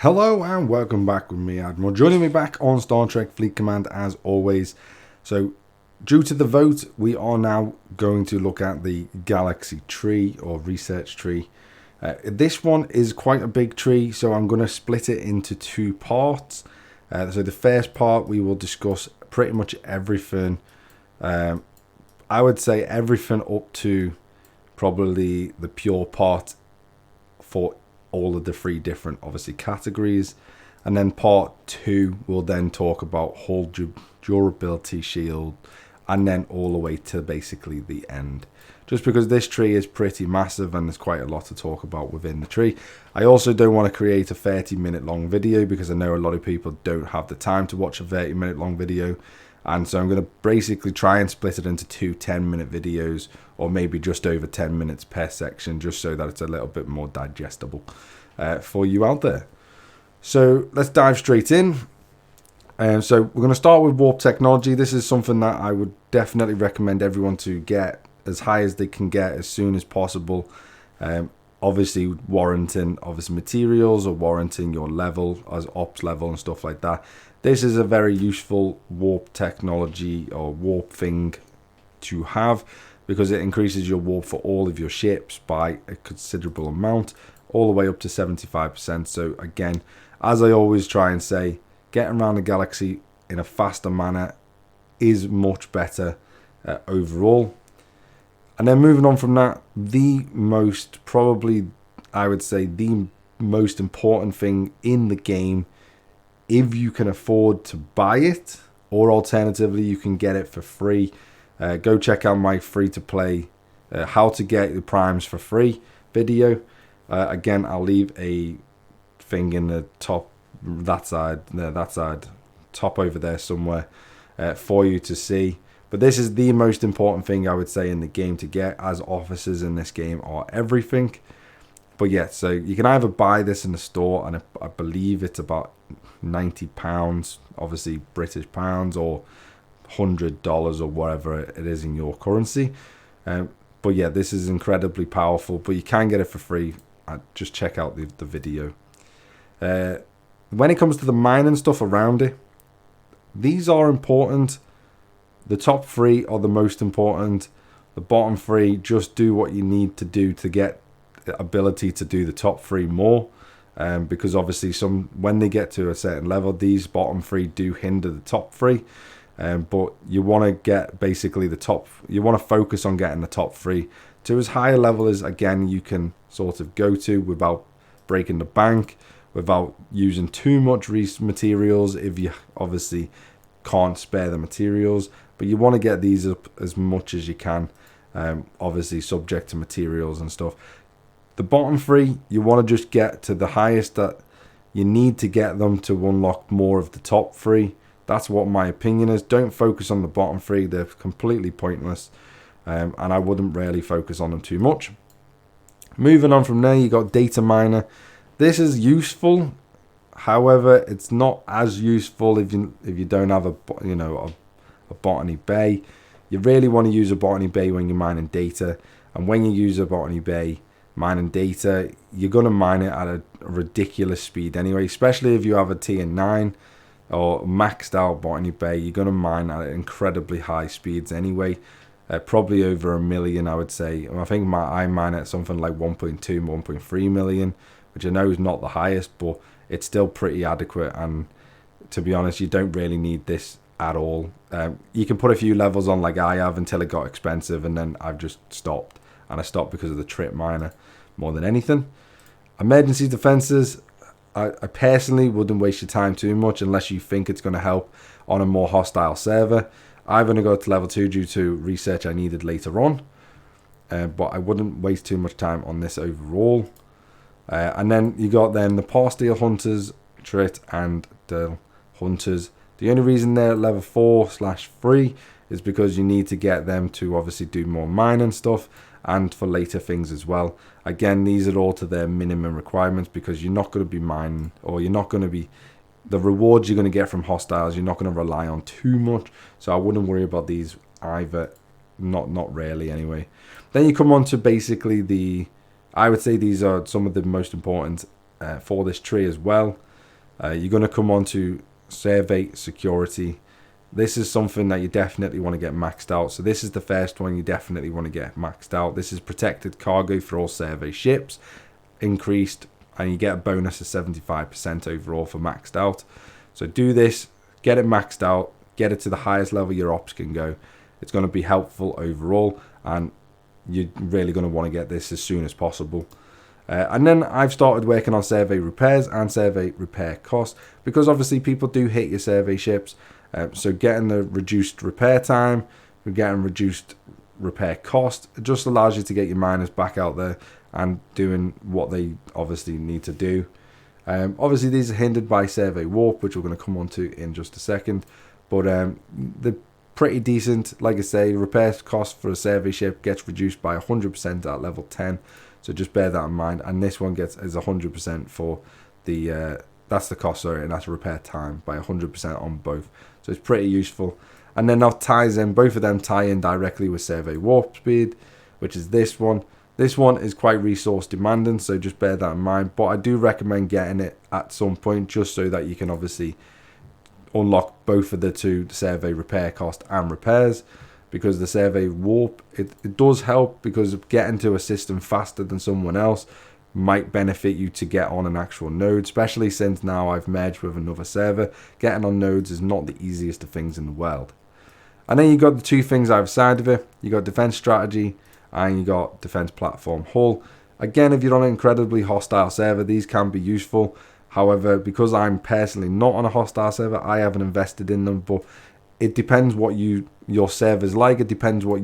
Hello and welcome back with me, Admiral. Joining me back on Star Trek Fleet Command as always. So, due to the vote, we are now going to look at the Galaxy tree or research tree. This one is quite a big tree, so I'm going to split it into two parts. So the first part we will discuss pretty much everything. I would say everything up to probably the pure part for all of the three different obviously categories, and then part two will then talk about hull durability, shield, and then all the way to basically the end, just because this tree is pretty massive and there's quite a lot to talk about within the tree. I also don't want to create a 30-minute long video because I know a lot of people don't have the time to watch a 30-minute long video, and so I'm going to basically try and split it into two 10-minute videos, or maybe just over 10 minutes per section, just so that it's a little bit more digestible for you out there. So let's dive straight in. So we're going to start with warp technology. This is something that I would definitely recommend everyone to get as high as they can get as soon as possible. Obviously warranting materials or warranting your level as ops level and stuff like that. This is a very useful warp technology or warp thing to have, because it increases your warp for all of your ships by a considerable amount, all the way up to 75%. So again, as I always try and say, getting around the galaxy in a faster manner is much better overall. And then moving on from that, I would say the most important thing in the game, if you can afford to buy it, or alternatively you can get it for free. Go check out my free-to-play how to get the primes for free video. Again, I'll leave a thing in the top, that side, top over there somewhere for you to see. But this is the most important thing I would say in the game to get, as officers in this game are everything. But yeah, so you can either buy this in the store, and I believe it's about £90, obviously British pounds, or $100 or whatever it is in your currency. But yeah, this is incredibly powerful, but you can get it for free. Just check out the video. When it comes to the mining stuff around it, these are important. The top three are the most important. The bottom three, just do what you need to do to get the ability to do the top three more. Because obviously when they get to a certain level, these bottom three do hinder the top three. But you want to get basically you want to focus on getting the top three to as high a level as, again, you can sort of go to without breaking the bank, without using too much materials if you obviously can't spare the materials. But you want to get these up as much as you can, obviously subject to materials and stuff. The bottom three, you want to just get to the highest that you need to get them to unlock more of the top three. That's what my opinion is. Don't focus on the bottom three. They're completely pointless. And I wouldn't really focus on them too much. Moving on from there, you got data miner. This is useful. However, it's not as useful if you don't have a botany bay. You really want to use a botany bay when you're mining data. And when you use a botany bay mining data, you're going to mine it at a ridiculous speed anyway, especially if you have a tier 9 or maxed out botany bay. You're going to mine at incredibly high speeds anyway, probably over 1 million, I would say. I think I mine at something like 1.2 1.3 million, which I know is not the highest, but it's still pretty adequate. And to be honest, you don't really need this at all. You can put a few levels on like I have until it got expensive, and then I've just stopped. And I stopped because of the trip miner more than anything. Emergency defenses, I personally wouldn't waste your time too much unless you think it's going to help on a more hostile server. I've only got to level 2 due to research I needed later on. But I wouldn't waste too much time on this overall. And then you got then the Parsteel Hunters, Trit and the Hunters. The only reason they're at level 4/3 is because you need to get them to obviously do more mining stuff, and for later things as well. Again, these are all to their minimum requirements, because you're not going to be mining, or you're not going to be, the rewards you're going to get from hostiles, you're not going to rely on too much. So I wouldn't worry about these either, not really anyway. Then you come on to basically I would say these are some of the most important for this tree as well. You're going to come on to survey security. This is something that you definitely want to get maxed out. So this is the first one you definitely want to get maxed out. This is protected cargo for all survey ships, increased, and you get a bonus of 75% overall for maxed out. So do this, get it maxed out, get it to the highest level your ops can go. It's going to be helpful overall, and you're really going to want to get this as soon as possible. And then I've started working on survey repairs and survey repair costs, because obviously people do hit your survey ships. So getting the reduced repair time, we're getting reduced repair cost. It just allows you to get your miners back out there and doing what they obviously need to do. Obviously these are hindered by survey warp, which we're going to come on to in just a second. But they're pretty decent. Like I say, repair cost for a survey ship gets reduced by 100% at level 10. So just bear that in mind. And this one is 100% for the, that's the cost, sorry, and that's repair time by 100% on both. So it's pretty useful. And then that ties in, both of them tie in directly with survey warp speed, which is this one. This one is quite resource demanding, so just bear that in mind. But I do recommend getting it at some point, just so that you can obviously unlock both of the two, the survey repair cost and repairs. Because the survey warp, it does help, because getting to a system faster than someone else might benefit you to get on an actual node, especially since now I've merged with another server. Getting on nodes is not the easiest of things in the world. And then you got the two things either side of it. You got defense strategy and you got defense platform hull. Again, if you're on an incredibly hostile server, these can be useful. However, because I'm personally not on a hostile server, I haven't invested in them. But it depends what your server's like. It depends what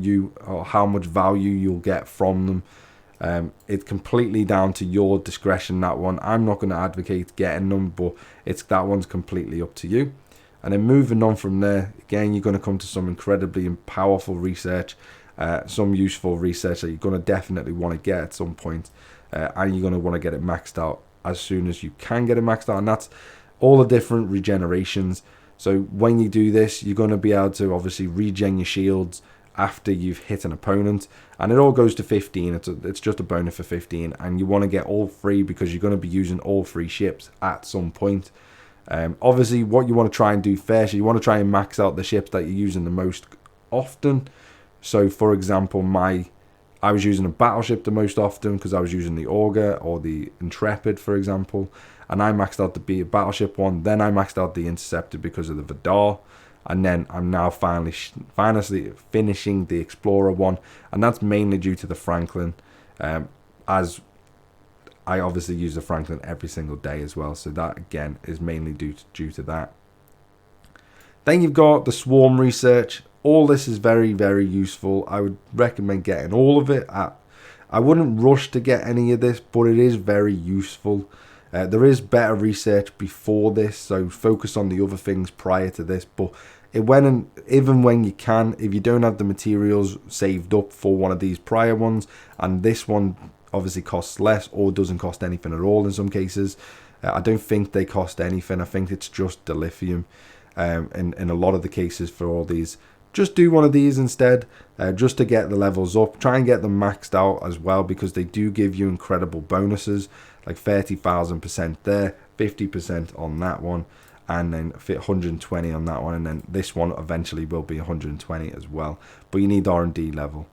or how much value you'll get from them. It's completely down to your discretion, that one. I'm not going to advocate getting them, but that one's completely up to you. And then moving on from there, again, you're going to come to some incredibly powerful research, some useful research that you're going to definitely want to get at some point, and you're going to want to get it maxed out as soon as you can get it maxed out. And that's all the different regenerations. So when you do this, you're going to be able to obviously regen your shields after you've hit an opponent, and it all goes to 15. It's just a bonus for 15, and you want to get all three because you're going to be using all three ships at some point. Obviously, what you want to try and do first, you want to try and max out the ships that you're using the most often. So, for example, I was using a battleship the most often because I was using the Augur or the Intrepid, for example. And I maxed out the battleship one. Then I maxed out the Interceptor because of the Vidar. And then I'm now finally finishing the Explorer one. And that's mainly due to the Franklin. As I obviously use the Franklin every single day as well. So that, again, is mainly due to that. Then you've got the Swarm research. All this is very, very useful. I would recommend getting all of it. I wouldn't rush to get any of this, but it is very useful. There is better research before this, so focus on the other things prior to this. But even when you can, if you don't have the materials saved up for one of these prior ones, and this one obviously costs less or doesn't cost anything at all in some cases. I don't think they cost anything. I think it's just the lithium in a lot of the cases for all these. Just do one of these instead, just to get the levels up. Try and get them maxed out as well, because they do give you incredible bonuses, like 30,000% there, 50% on that one, and then 120 on that one, and then this one eventually will be 120 as well. But you need R&D level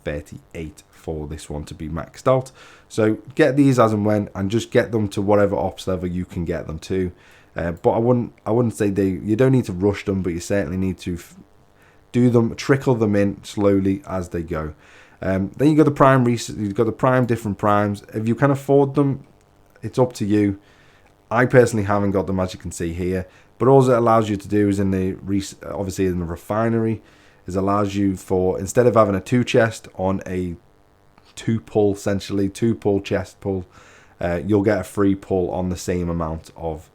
38 for this one to be maxed out. So get these as and when, and just get them to whatever ops level you can get them to. But I wouldn't say you don't need to rush them, but you certainly need to do them, trickle them in slowly as they go. Then you got the prime research, you've got the different primes. If you can afford them, it's up to you. I personally haven't got them, as you can see here. But all it allows you to do is obviously in the refinery, allows you for, instead of having a 2 chest on a 2 pull, essentially 2 pull chest pull, you'll get a 3 pull on the same amount of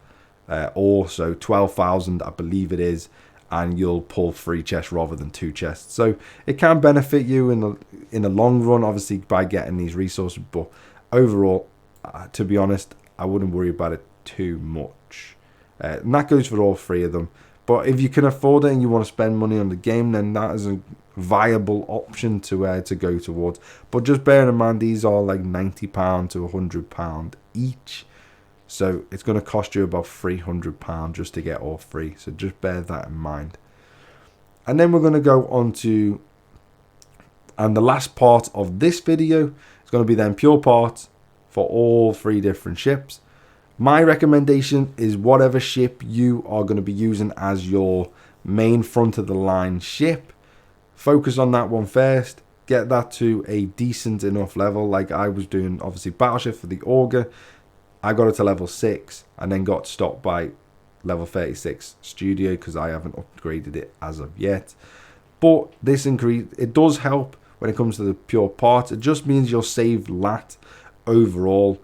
ore. So 12,000, I believe it is. And you'll pull 3 chests rather than 2 chests. So it can benefit you in the long run, obviously, by getting these resources. But overall, to be honest, I wouldn't worry about it too much. And that goes for all 3 of them. But if you can afford it and you want to spend money on the game, then that is a viable option to go towards. But just bearing in mind, these are like £90 to £100 each. So it's going to cost you about £300 just to get all 3. So just bear that in mind. And then we're going to go on to, and the last part of this video is going to be then pure parts for all 3 different ships. My recommendation is whatever ship you are going to be using as your main front of the line ship, focus on that one first, get that to a decent enough level. Like I was doing obviously battleship for the Auger, I got it to level 6 and then got stopped by level 36 studio because I haven't upgraded it as of yet. But this increase, it does help when it comes to the pure parts. It just means you'll save lat overall,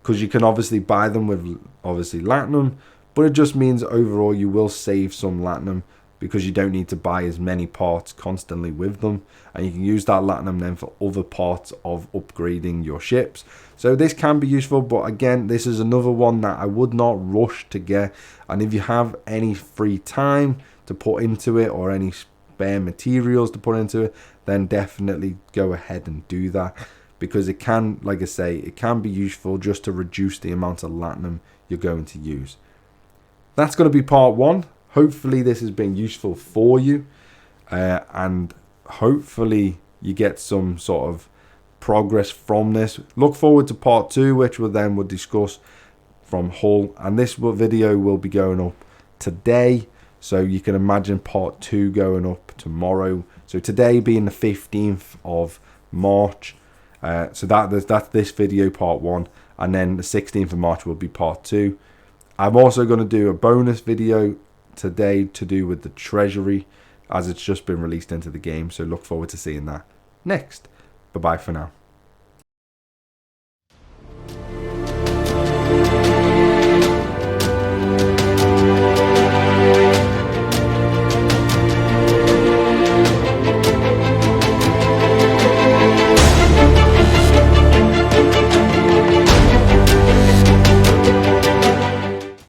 because you can obviously buy them with obviously latinum, but it just means overall you will save some latinum because you don't need to buy as many parts constantly with them, and you can use that latinum then for other parts of upgrading your ships. So this can be useful, but again, this is another one that I would not rush to get. And if you have any free time to put into it or any spare materials to put into it, then definitely go ahead and do that, because it can, like I say, it can be useful just to reduce the amount of latinum you're going to use. That's going to be part 1. Hopefully this has been useful for you, and hopefully you get some sort of progress from this. Look forward to part 2, which we'll discuss from hull, and this video will be going up today, so you can imagine part 2 going up tomorrow. So today being the 15th of March, so that's this video part 1, and then the 16th of March will be part 2. I'm also going to do a bonus video today to do with the treasury, as it's just been released into the game, so look forward to seeing that next. Bye bye for now.